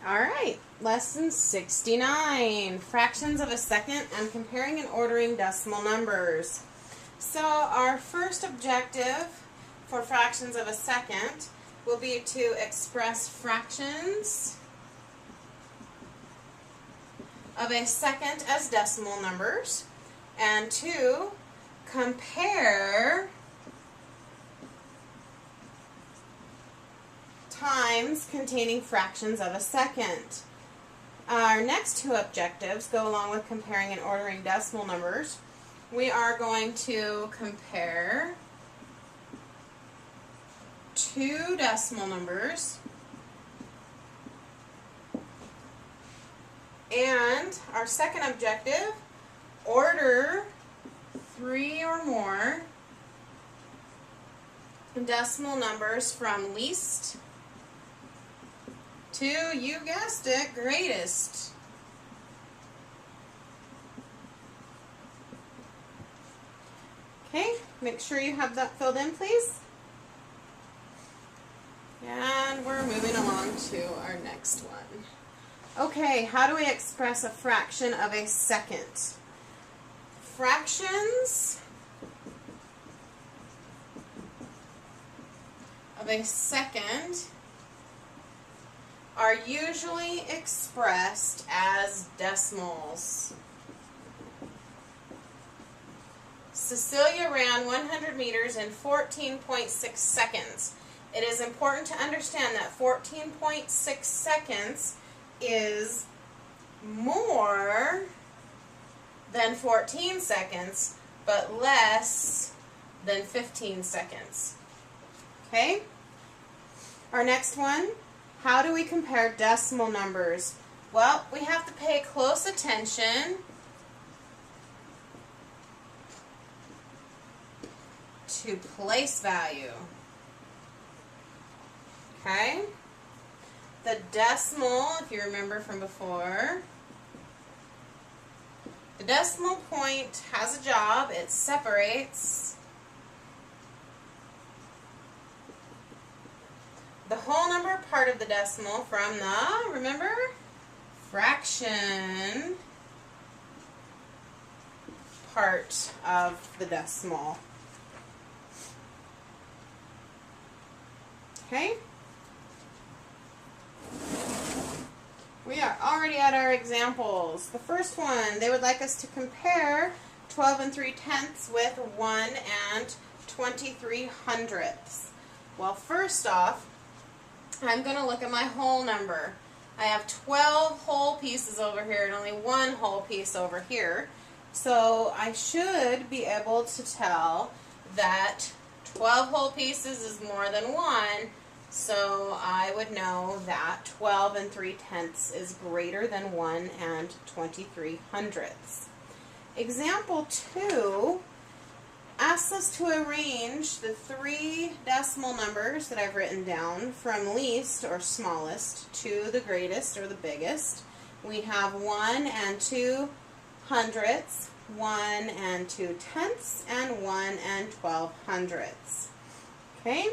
All right, lesson 69, fractions of a second and comparing and ordering decimal numbers. So our first objective for fractions of a second will be to express fractions of a second as decimal numbers and to compare times containing fractions of a second. Our next two objectives go along with comparing and ordering decimal numbers. We are going to compare two decimal numbers and our second objective, order three or more decimal numbers from least to, you guessed it, greatest. Okay, make sure you have that filled in, please. And we're moving along to our next one. Okay, how do we express a fraction of a second? Fractions of a second are usually expressed as decimals. Cecilia ran 100 meters in 14.6 seconds. It is important to understand that 14.6 seconds is more than 14 seconds, but less than 15 seconds. Okay? Our next one, how do we compare decimal numbers? Well, we have to pay close attention to place value. Okay? The decimal, if you remember from before, the decimal point has a job. It separates the whole number part of the decimal from the, remember, fraction part of the decimal. Okay? We are already at our examples. The first one, they would like us to compare 12 and 3/10 with 1 and 23 hundredths. Well, first off, I'm going to look at my whole number. I have 12 whole pieces over here and only one whole piece over here. So I should be able to tell that 12 whole pieces is more than 1. So I would know that 12 and 3/10 is greater than 1 and 23 hundredths. Example 2 asks us to arrange the three decimal numbers that I've written down from least or smallest to the greatest or the biggest. We have 1 and 2 hundredths, 1 and 2/10, and 1 and 12 hundredths. Okay?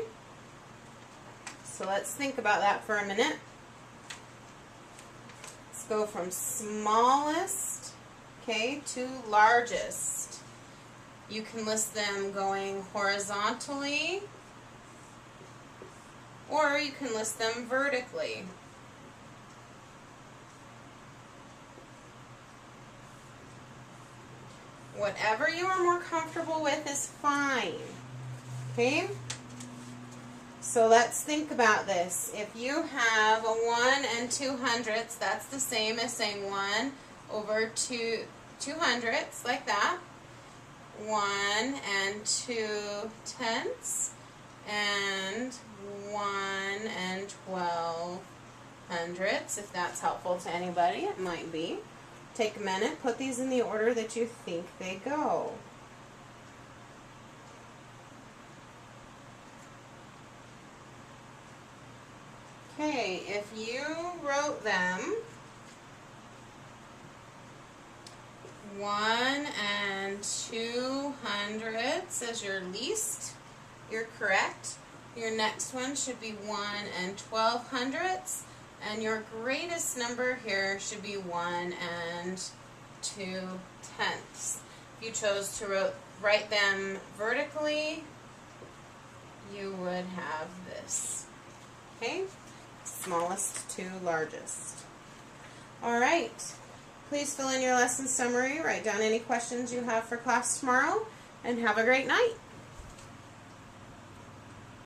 So let's think about that for a minute. Let's go from smallest, okay, to largest. You can list them going horizontally, or you can list them vertically. Whatever you are more comfortable with is fine. Okay? So let's think about this. If you have a 1 and 2 hundredths, that's the same as saying 1 over 2 hundredths, like that. 1 and 2/10, and 1 and 12 hundredths, if that's helpful to anybody. It might be. Take a minute, put these in the order that you think they go. Okay, if you wrote them 1 and 2 hundredths as your least, you're correct. Your next one should be 1 and 12 hundredths. And your greatest number here should be 1 2/10. If you chose to write them vertically, you would have this. Okay? Smallest to largest. All right. Please fill in your lesson summary, write down any questions you have for class tomorrow, and have a great night.